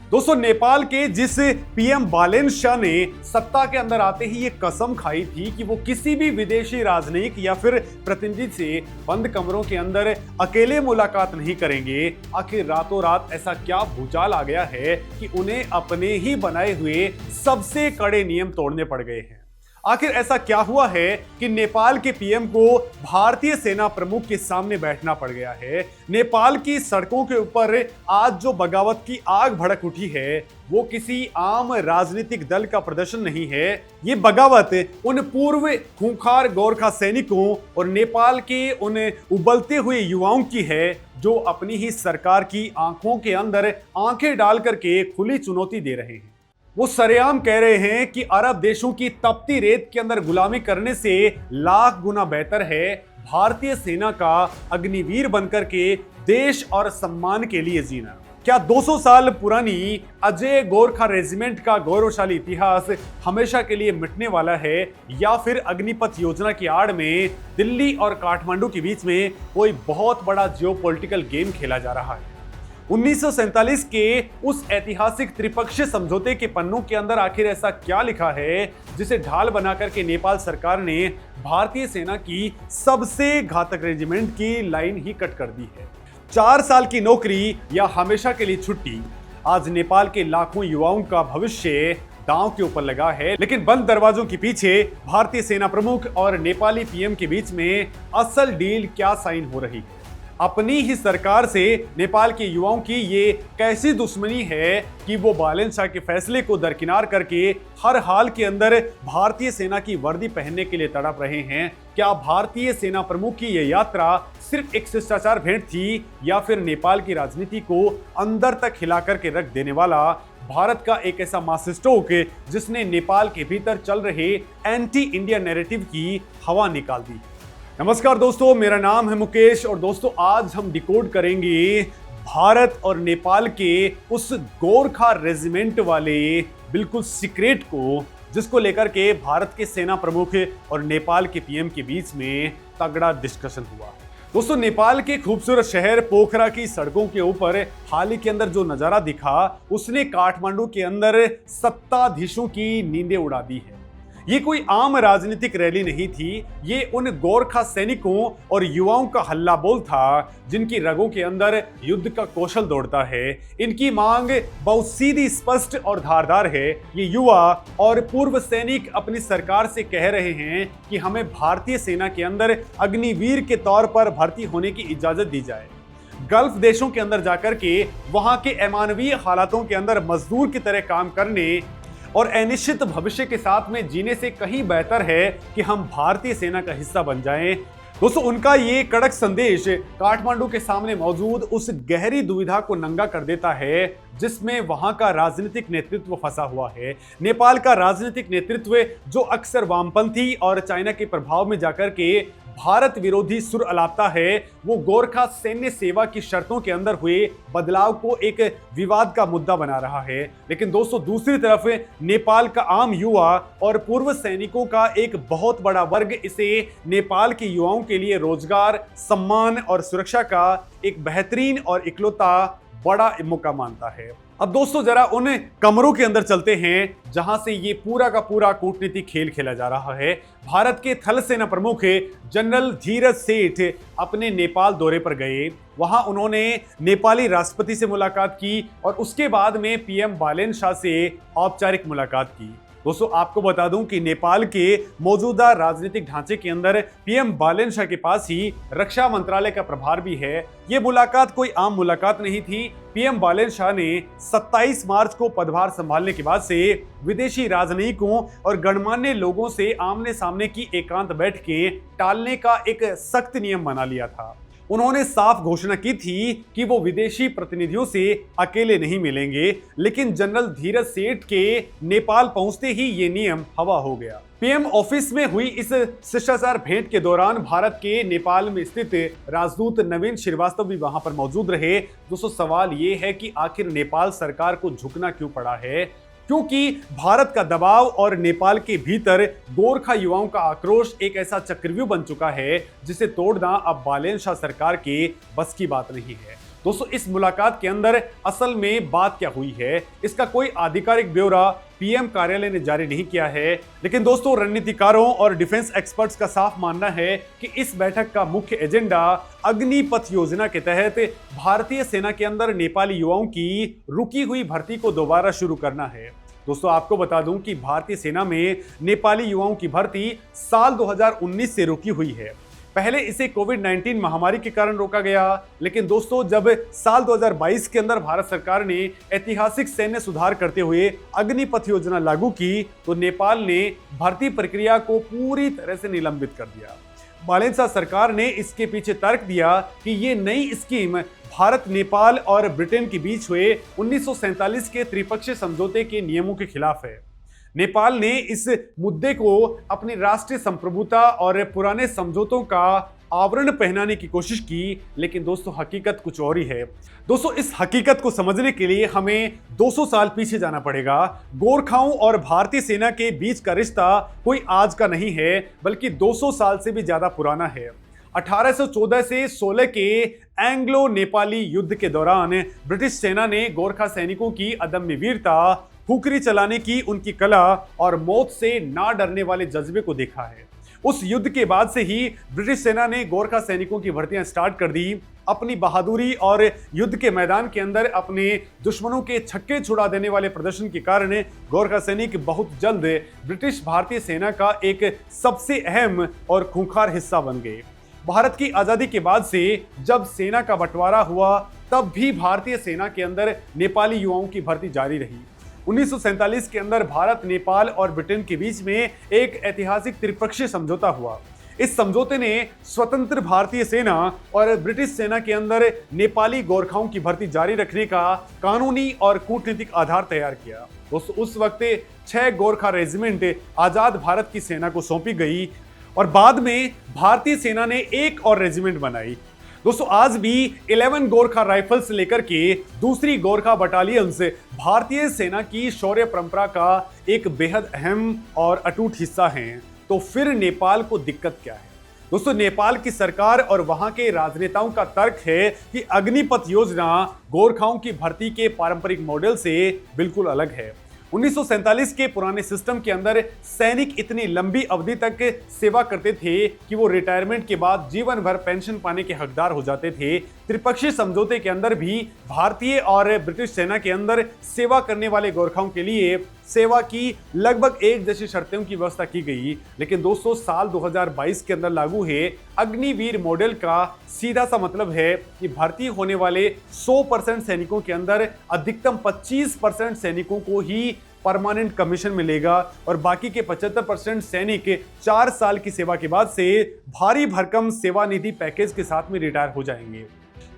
दोस्तों, नेपाल के जिस पीएम बालेन शाह ने सत्ता के अंदर आते ही ये कसम खाई थी कि वो किसी भी विदेशी राजनयिक या फिर प्रतिनिधि से बंद कमरों के अंदर अकेले मुलाकात नहीं करेंगे, आखिर रातों रात ऐसा क्या भूचाल आ गया है कि उन्हें अपने ही बनाए हुए सबसे कड़े नियम तोड़ने पड़ गए हैं। आखिर ऐसा क्या हुआ है कि नेपाल के पीएम को भारतीय सेना प्रमुख के सामने बैठना पड़ गया है। नेपाल की सड़कों के ऊपर आज जो बगावत की आग भड़क उठी है वो किसी आम राजनीतिक दल का प्रदर्शन नहीं है। ये बगावत उन पूर्व खूंखार गोरखा सैनिकों और नेपाल के उन उबलते हुए युवाओं की है जो अपनी ही सरकार की आंखों के अंदर आंखें डाल करके खुली चुनौती दे रहे हैं। वो सरेआम कह रहे हैं कि अरब देशों की तपती रेत के अंदर गुलामी करने से लाख गुना बेहतर है भारतीय सेना का अग्निवीर बनकर के देश और सम्मान के लिए जीना। क्या 200 साल पुरानी अजय गोरखा रेजिमेंट का गौरवशाली इतिहास हमेशा के लिए मिटने वाला है, या फिर अग्निपथ योजना की आड़ में दिल्ली और काठमांडू के बीच में कोई बहुत बड़ा जियोपॉलिटिकल गेम खेला जा रहा है। 1947 के उस ऐतिहासिक त्रिपक्षीय समझौते के पन्नों के अंदर आखिर ऐसा क्या लिखा है जिसे ढाल बनाकर के नेपाल सरकार ने भारतीय सेना की सबसे घातक रेजिमेंट की लाइन ही कट कर दी है। 4 साल की नौकरी या हमेशा के लिए छुट्टी, आज नेपाल के लाखों युवाओं का भविष्य दांव के ऊपर लगा है। लेकिन बंद दरवाजों के पीछे भारतीय सेना प्रमुख और नेपाली पीएम के बीच में असल डील क्या साइन हो रही है? अपनी ही सरकार से नेपाल के युवाओं की ये कैसी दुश्मनी है कि वो बालेन शाह के फैसले को दरकिनार करके हर हाल के अंदर भारतीय सेना की वर्दी पहनने के लिए तड़प रहे हैं? क्या भारतीय सेना प्रमुख की ये यात्रा सिर्फ एक शिष्टाचार भेंट थी, या फिर नेपाल की राजनीति को अंदर तक हिला करके रख देने वाला भारत का एक ऐसा मास्टर स्ट्रोक जिसने नेपाल के भीतर चल रहे एंटी इंडिया नैरेटिव की हवा निकाल दी? नमस्कार दोस्तों, मेरा नाम है मुकेश और दोस्तों आज हम डिकोड करेंगे भारत और नेपाल के उस गोरखा रेजिमेंट वाले बिल्कुल सीक्रेट को, जिसको लेकर के भारत के सेना प्रमुख और नेपाल के पीएम के बीच में तगड़ा डिस्कशन हुआ। दोस्तों, नेपाल के खूबसूरत शहर पोखरा की सड़कों के ऊपर हाल ही के अंदर जो नजारा दिखा उसने काठमांडू के अंदर सत्ताधीशों की नींदें उड़ा दी है। ये कोई आम राजनीतिक रैली नहीं थी, ये उन गोरखा सैनिकों और युवाओं का हल्ला बोल था जिनकी रगों के अंदर युद्ध का कौशल दौड़ता है। इनकी मांग बहुत सीधी, स्पष्ट और धारदार है। ये युवा और पूर्व सैनिक अपनी सरकार से कह रहे हैं कि हमें भारतीय सेना के अंदर अग्निवीर के तौर पर भर्ती होने की इजाजत दी जाए। गल्फ देशों के अंदर जाकर के वहां के अमानवीय हालातों के अंदर मजदूर की तरह काम करने और अनिश्चित भविष्य के साथ में जीने से कहीं बेहतर है कि हम भारतीय सेना का हिस्सा बन जाएं। दोस्तों, उनका ये कड़क संदेश काठमांडू के सामने मौजूद उस गहरी दुविधा को नंगा कर देता है जिसमें वहां का राजनीतिक नेतृत्व फंसा हुआ है। नेपाल का राजनीतिक नेतृत्व जो अक्सर वामपंथी और चाइना के प्रभाव में जाकर के भारत विरोधी सुर अलापता है, वो गोरखा सैन्य सेवा की शर्तों के अंदर हुए बदलाव को एक विवाद का मुद्दा बना रहा है। लेकिन दोस्तों, दूसरी तरफ नेपाल का आम युवा और पूर्व सैनिकों का एक बहुत बड़ा वर्ग इसे नेपाल के युवाओं के लिए रोजगार, सम्मान और सुरक्षा का एक बेहतरीन और इकलौता बड़ा मौका मानता है। अब दोस्तों, जरा उन कमरों के अंदर चलते हैं जहां से ये पूरा का पूरा कूटनीतिक खेल खेला जा रहा है। भारत के थल सेना प्रमुख जनरल धीरज सेठ अपने नेपाल दौरे पर गए। वहां उन्होंने नेपाली राष्ट्रपति से मुलाकात की और उसके बाद में पीएम बालेन शाह से औपचारिक मुलाकात की। दोस्तों, आपको बता दूं कि नेपाल के मौजूदा राजनीतिक ढांचे के अंदर पीएम बालेन शाह के पास ही रक्षा मंत्रालय का प्रभार भी है। ये मुलाकात कोई आम मुलाकात नहीं थी। पीएम बालेन शाह ने 27 मार्च को पदभार संभालने के बाद से विदेशी राजनयिकों और गणमान्य लोगों से आमने सामने की एकांत बैठकें टालने का एक सख्त नियम बना लिया था। उन्होंने साफ घोषणा की थी कि वो विदेशी प्रतिनिधियों से अकेले नहीं मिलेंगे, लेकिन जनरल धीरज सेठ के नेपाल पहुंचते ही ये नियम हवा हो गया। पीएम ऑफिस में हुई इस शिष्टाचार भेंट के दौरान भारत के नेपाल में स्थित राजदूत नवीन श्रीवास्तव भी वहां पर मौजूद रहे। दोस्तों, सवाल ये है कि आखिर नेपाल सरकार को झुकना क्यों पड़ा है? क्योंकि भारत का दबाव और नेपाल के भीतर गोरखा युवाओं का आक्रोश एक ऐसा चक्रव्यूह बन चुका है जिसे तोड़ना अब बालेन शाह सरकार के बस की बात नहीं है। दोस्तों इस मुलाकात के अंदर असल में बात क्या हुई है, इसका कोई आधिकारिक ब्यौरा पीएम कार्यालय ने जारी नहीं किया है। लेकिन दोस्तों रणनीतिकारों और डिफेंस एक्सपर्ट्स का साफ मानना है कि इस बैठक का मुख्य एजेंडा अग्निपथ योजना के तहत भारतीय सेना के अंदर नेपाली युवाओं की रुकी हुई भर्ती को दोबारा शुरू करना है। दोस्तों आपको बता दूं कि भारतीय सेना में नेपाली युवाओं की भर्ती साल 2019 से रुकी हुई है। पहले इसे कोविड-19 महामारी के कारण रोका गया, लेकिन दोस्तों जब साल 2022 के अंदर भारत सरकार ने ऐतिहासिक सैन्य सुधार करते हुए अग्निपथ योजना लागू की तो नेपाल ने भर्ती प्रक्रिया को पूरी तरह से निलंबित कर दिया। बालेन शाह सरकार ने इसके पीछे तर्क दिया कि ये नई स्कीम भारत, नेपाल और ब्रिटेन के बीच हुए 1947 के त्रिपक्षीय समझौते के नियमों के खिलाफ है। नेपाल ने इस मुद्दे को अपनी राष्ट्रीय संप्रभुता और पुराने समझौतों का आवरण पहनाने की कोशिश की, लेकिन दोस्तों हकीकत कुछ और ही है। दोस्तों इस हकीकत को समझने के लिए हमें 200 साल पीछे जाना पड़ेगा। गोरखाओं और भारतीय सेना के बीच का रिश्ता कोई आज का नहीं है, बल्कि 200 साल से भी ज्यादा पुराना है। 1814 से 16 के एंग्लो नेपाली युद्ध के दौरान ब्रिटिश सेना ने गोरखा सैनिकों की अदम्य वीरता, खुखरी चलाने की उनकी कला और मौत से ना डरने वाले जज्बे को देखा है। उस युद्ध के बाद से ही ब्रिटिश सेना ने गोरखा सैनिकों की भर्तियां स्टार्ट कर दी। अपनी बहादुरी और युद्ध के मैदान के अंदर अपने दुश्मनों के छक्के छुड़ा देने वाले प्रदर्शन के कारण गोरखा सैनिक बहुत जल्द ब्रिटिश भारतीय सेना का एक सबसे अहम और खूंखार हिस्सा बन गए। भारत की आजादी के बाद से जब सेना का बंटवारा हुआ, तब भी भारतीय सेना के अंदर नेपाली युवाओं की भर्ती जारी रही। 1947 के अंदर भारत, नेपाल और ब्रिटेन के बीच में एक ऐतिहासिक त्रिपक्षीय समझौता हुआ। इस समझौते ने स्वतंत्र भारतीय सेना और ब्रिटिश सेना के अंदर नेपाली गोरखाओं की भर्ती जारी रखने का कानूनी और कूटनीतिक आधार तैयार किया। दोस्तों उस वक्त 6 गोरखा रेजिमेंट आजाद भारत की सेना को सौंपी गई और बाद में भारतीय सेना ने एक और रेजिमेंट बनाई। दोस्तों आज भी 11 गोरखा राइफल्स लेकर के दूसरी गोरखा बटालियंस भारतीय सेना की शौर्य परंपरा का एक बेहद अहम और अटूट हिस्सा हैं। तो फिर नेपाल को दिक्कत क्या है? दोस्तों नेपाल की सरकार और वहां के राजनेताओं का तर्क है कि अग्निपथ योजना गोरखाओं की भर्ती के पारंपरिक मॉडल से बिल्कुल अलग है। 1947 के पुराने सिस्टम के अंदर सैनिक इतनी लंबी अवधि तक सेवा करते थे कि वो रिटायरमेंट के बाद जीवन भर पेंशन पाने के हकदार हो जाते थे। त्रिपक्षीय समझौते के अंदर भी भारतीय और ब्रिटिश सेना के अंदर सेवा करने वाले गोरखाओं के लिए सेवा की लगभग एक जैसी शर्तों की व्यवस्था की गई। लेकिन दोस्तों साल 2022 के अंदर लागू है अग्निवीर मॉडल का सीधा सा मतलब है कि भर्ती होने वाले 100% सैनिकों के अंदर अधिकतम 25% सैनिकों को ही परमानेंट कमीशन मिलेगा और बाकी के 75% सैनिक 4 साल की सेवा के बाद से भारी भरकम सेवानिधि पैकेज के साथ में रिटायर हो जाएंगे।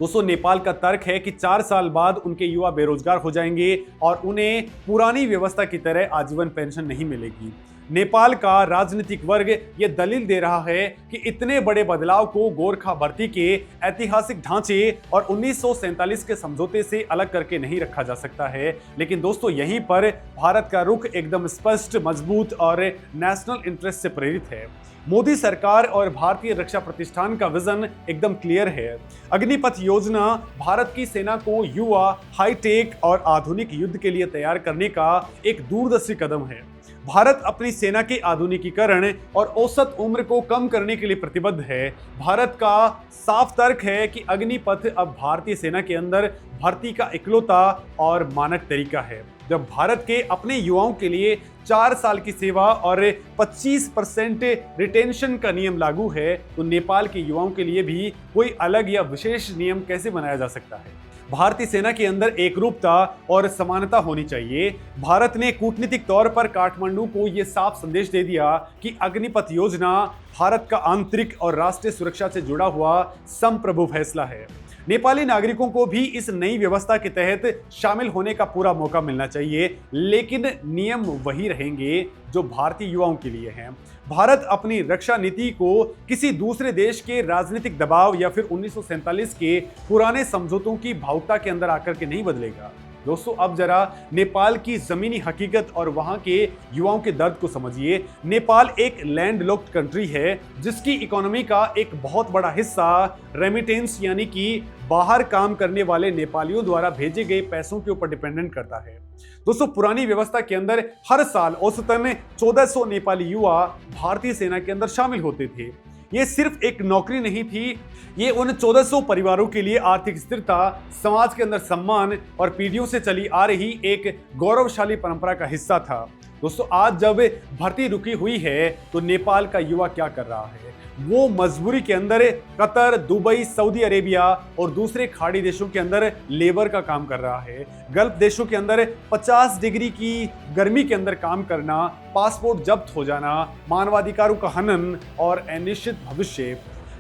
दोस्तों नेपाल का तर्क है कि 4 साल बाद उनके युवा बेरोजगार हो जाएंगे और उन्हें पुरानी व्यवस्था की तरह आजीवन पेंशन नहीं मिलेगी। नेपाल का राजनीतिक वर्ग ये दलील दे रहा है कि इतने बड़े बदलाव को गोरखा भर्ती के ऐतिहासिक ढांचे और 1947 के समझौते से अलग करके नहीं रखा जा सकता है। लेकिन दोस्तों यहीं पर भारत का रुख एकदम स्पष्ट, मजबूत और नेशनल इंटरेस्ट से प्रेरित है। मोदी सरकार और भारतीय रक्षा प्रतिष्ठान का विजन एकदम क्लियर है। अग्निपथ योजना भारत की सेना को युवा, हाईटेक और आधुनिक युद्ध के लिए तैयार करने का एक दूरदर्शी कदम है। भारत अपनी सेना के आधुनिकीकरण और औसत उम्र को कम करने के लिए प्रतिबद्ध है। भारत का साफ तर्क है कि अग्निपथ अब भारतीय सेना के अंदर भर्ती का इकलौता और मानक तरीका है। जब भारत के अपने युवाओं के लिए 4 साल की सेवा और 25% रिटेंशन का नियम लागू है, तो नेपाल के युवाओं के लिए भी कोई अलग या विशेष नियम कैसे बनाया जा सकता है? भारतीय सेना के अंदर एकरूपता और समानता होनी चाहिए। भारत ने कूटनीतिक तौर पर काठमांडू को यह साफ संदेश दे दिया कि अग्निपथ योजना भारत का आंतरिक और राष्ट्रीय सुरक्षा से जुड़ा हुआ संप्रभु फैसला है। नेपाली नागरिकों को भी इस नई व्यवस्था के तहत शामिल होने का पूरा मौका मिलना चाहिए, लेकिन नियम वही रहेंगे जो भारतीय युवाओं के लिए हैं। भारत अपनी रक्षा नीति को किसी दूसरे देश के राजनीतिक दबाव या फिर 1947 के पुराने समझौतों की भावुकता के अंदर आकर के नहीं बदलेगा। दोस्तों अब जरा नेपाल की जमीनी हकीकत और वहां के युवाओं के दर्द को समझिए। नेपाल एक लैंडलॉक्ड कंट्री है जिसकी इकोनॉमी का एक बहुत बड़ा हिस्सा रेमिटेंस यानी कि बाहर काम करने वाले नेपालियों द्वारा भेजे गए पैसों के ऊपर डिपेंडेंट करता है। दोस्तों, पुरानी व्यवस्था के अंदर हर साल औसतन 1400 नेपाली युवा भारतीय सेना के अंदर शामिल होते थे। ये सिर्फ एक नौकरी नहीं थी, ये उन 1400 परिवारों के लिए आर्थिक स्थिरता, समाज के अंदर सम्मान और पीढ़ियों से चली आ रही एक गौरवशाली परंपरा का हिस्सा था। दोस्तों, आज जब भर्ती रुकी हुई है तो नेपाल का युवा क्या कर रहा है? वो मजबूरी के अंदर कतर, दुबई, सऊदी अरेबिया और दूसरे खाड़ी देशों के अंदर लेबर का काम कर रहा है। गल्फ देशों के अंदर 50 डिग्री की गर्मी के अंदर काम करना, पासपोर्ट जब्त हो जाना, मानवाधिकारों का हनन और अनिश्चित भविष्य,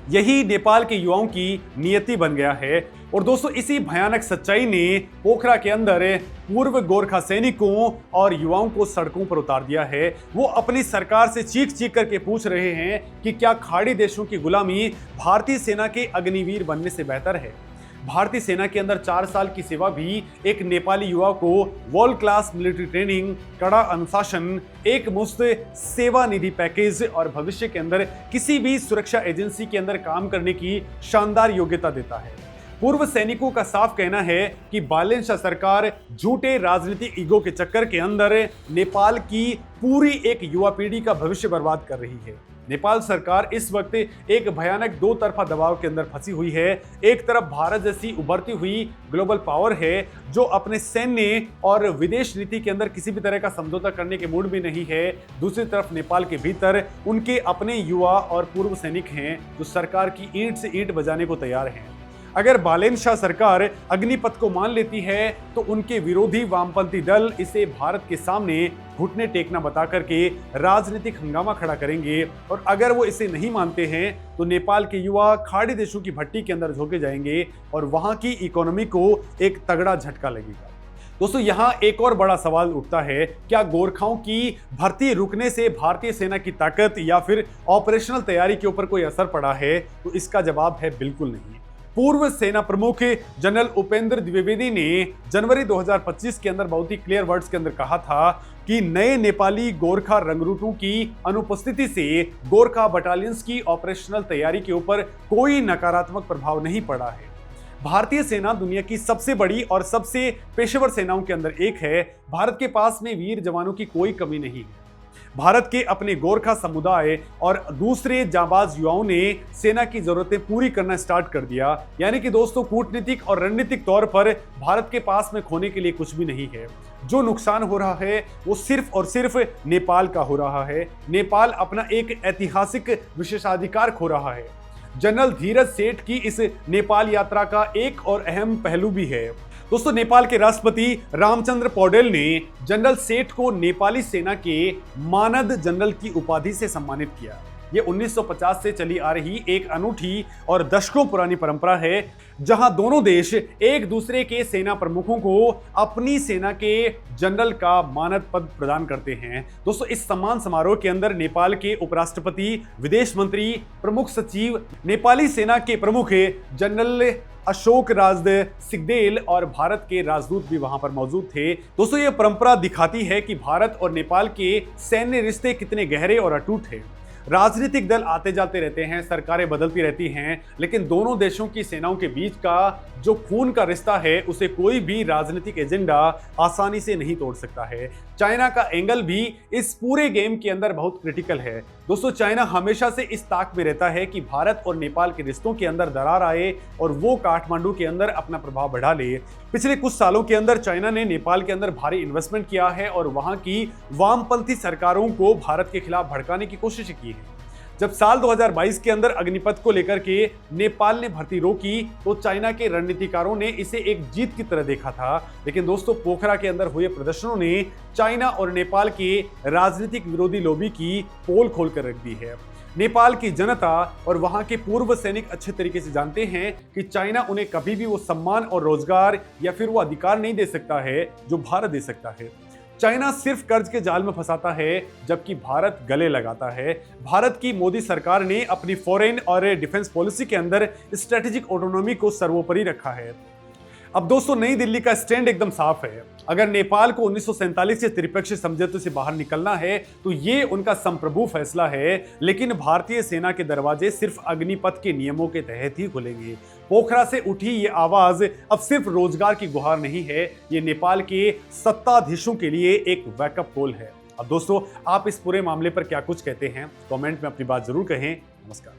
यही नेपाल के युवाओं की नियति बन गया है। और दोस्तों, इसी भयानक सच्चाई ने पोखरा के अंदर पूर्व गोरखा सैनिकों और युवाओं को सड़कों पर उतार दिया है। वो अपनी सरकार से चीख चीख करके पूछ रहे हैं कि क्या खाड़ी देशों की गुलामी भारतीय सेना के अग्निवीर बनने से बेहतर है? भारतीय सेना के अंदर 4 साल की सेवा भी एक नेपाली युवा को वर्ल्ड क्लास मिलिट्री ट्रेनिंग, कड़ा अनुशासन, एक मुफ्त सेवा निधि पैकेज और भविष्य के अंदर किसी भी सुरक्षा एजेंसी के अंदर काम करने की शानदार योग्यता देता है। पूर्व सैनिकों का साफ कहना है कि बालेन शाह सरकार झूठे राजनीतिक ईगो के चक्कर के अंदर नेपाल की पूरी एक युवा पीढ़ी का भविष्य बर्बाद कर रही है। नेपाल सरकार इस वक्त एक भयानक दो तरफा दबाव के अंदर फंसी हुई है। एक तरफ भारत जैसी उभरती हुई ग्लोबल पावर है जो अपने सैन्य और विदेश नीति के अंदर किसी भी तरह का समझौता करने के मूड में नहीं है। दूसरी तरफ नेपाल के भीतर उनके अपने युवा और पूर्व सैनिक हैं जो सरकार की ईंट से ईंट बजाने को तैयार हैं। अगर बालेन शाह सरकार अग्निपथ को मान लेती है तो उनके विरोधी वामपंथी दल इसे भारत के सामने घुटने टेकना बता करके राजनीतिक हंगामा खड़ा करेंगे। और अगर वो इसे नहीं मानते हैं तो नेपाल के युवा खाड़ी देशों की भट्टी के अंदर झोंके जाएंगे और वहां की इकोनॉमी को एक तगड़ा झटका लगेगा। दोस्तों, यहाँ एक और बड़ा सवाल उठता है, क्या गोरखाओं की भर्ती रुकने से भारतीय सेना की ताकत या फिर ऑपरेशनल तैयारी के ऊपर कोई असर पड़ा है? तो इसका जवाब है बिल्कुल नहीं। पूर्व सेना प्रमुख जनरल उपेंद्र द्विवेदी ने जनवरी 2025 के अंदर बहुत ही क्लियर वर्ड्स के अंदर कहा था कि नए नेपाली गोरखा रंगरूटों की अनुपस्थिति से गोरखा बटालियंस की ऑपरेशनल तैयारी के ऊपर कोई नकारात्मक प्रभाव नहीं पड़ा है। भारतीय सेना दुनिया की सबसे बड़ी और सबसे पेशेवर सेनाओं के अंदर एक है। भारत के पास में वीर जवानों की कोई कमी नहीं है। भारत के अपने गोरखा समुदाय और दूसरे जाबाज युवाओं ने सेना की जरूरतें पूरी करना स्टार्ट कर दिया। यानी कि दोस्तों, कूटनीतिक और रणनीतिक तौर पर भारत के पास में खोने के लिए कुछ भी नहीं है। जो नुकसान हो रहा है वो सिर्फ और सिर्फ नेपाल का हो रहा है। नेपाल अपना एक ऐतिहासिक विशेषाधिकार खो रहा है। जनरल धीरज सेठ की इस नेपाल यात्रा का एक और अहम पहलू भी है। दोस्तों, नेपाल के राष्ट्रपति रामचंद्र पौडेल ने जनरल सेठ को नेपाली सेना के मानद जनरल की उपाधि से सम्मानित किया। ये 1950 से चली आ रही एक अनूठी और दशकों पुरानी परंपरा है जहां दोनों देश एक दूसरे के सेना प्रमुखों को अपनी सेना के जनरल का मानद पद प्रदान करते हैं। दोस्तों, इस सम्मान समारोह के अंदर नेपाल के उपराष्ट्रपति, विदेश मंत्री, प्रमुख सचिव, नेपाली सेना के प्रमुख जनरल अशोक राज सिग्देल और भारत के राजदूत भी वहां पर मौजूद थे। दोस्तों, ये परंपरा दिखाती है कि भारत और नेपाल के सैन्य रिश्ते कितने गहरे और अटूट हैं। राजनीतिक दल आते जाते रहते हैं, सरकारें बदलती रहती हैं, लेकिन दोनों देशों की सेनाओं के बीच का जो खून का रिश्ता है उसे कोई भी राजनीतिक एजेंडा आसानी से नहीं तोड़ सकता है। चाइना का एंगल भी इस पूरे गेम के अंदर बहुत क्रिटिकल है। दोस्तों, चाइना हमेशा से इस ताक में रहता है कि भारत और नेपाल के रिश्तों के अंदर दरार आए और वो काठमांडू के अंदर अपना प्रभाव बढ़ा ले। पिछले कुछ सालों के अंदर चाइना ने नेपाल के अंदर भारी इन्वेस्टमेंट किया है और वहां की वामपंथी सरकारों को भारत के खिलाफ भड़काने की कोशिश की है। जब साल 2022 के अंदर अग्निपथ को लेकर के नेपाल ने भर्ती रोकी तो चाइना के रणनीतिकारों ने इसे एक जीत की तरह देखा था। लेकिन दोस्तों, पोखरा के अंदर हुए प्रदर्शनों ने चाइना और नेपाल के राजनीतिक विरोधी लॉबी की पोल खोल कर रख दी है। नेपाल की जनता और वहां के पूर्व सैनिक अच्छे तरीके से जानते हैं कि चाइना उन्हें कभी भी वो सम्मान और रोजगार या फिर वो अधिकार नहीं दे सकता है जो भारत दे सकता है। चाइना सिर्फ कर्ज के जाल में फंसाता है जबकि भारत गले लगाता है। भारत की मोदी सरकार ने अपनी फॉरेन और डिफेंस पॉलिसी के अंदर स्ट्रेटेजिक ऑटोनॉमी को सर्वोपरि रखा है। अब दोस्तों नई दिल्ली का स्टैंड एकदम साफ है। अगर नेपाल को 1947 के त्रिपक्षीय समझौते से बाहर निकलना है तो ये उनका संप्रभु फैसला है, लेकिन भारतीय सेना के दरवाजे सिर्फ अग्निपथ के नियमों के तहत ही खुलेंगे। पोखरा से उठी ये आवाज अब सिर्फ रोजगार की गुहार नहीं है, ये नेपाल के सत्ताधीशों के लिए एक वेकअप कॉल है। अब दोस्तों आप इस पूरे मामले पर क्या कुछ कहते हैं, कमेंट में अपनी बात जरूर कहें। नमस्कार।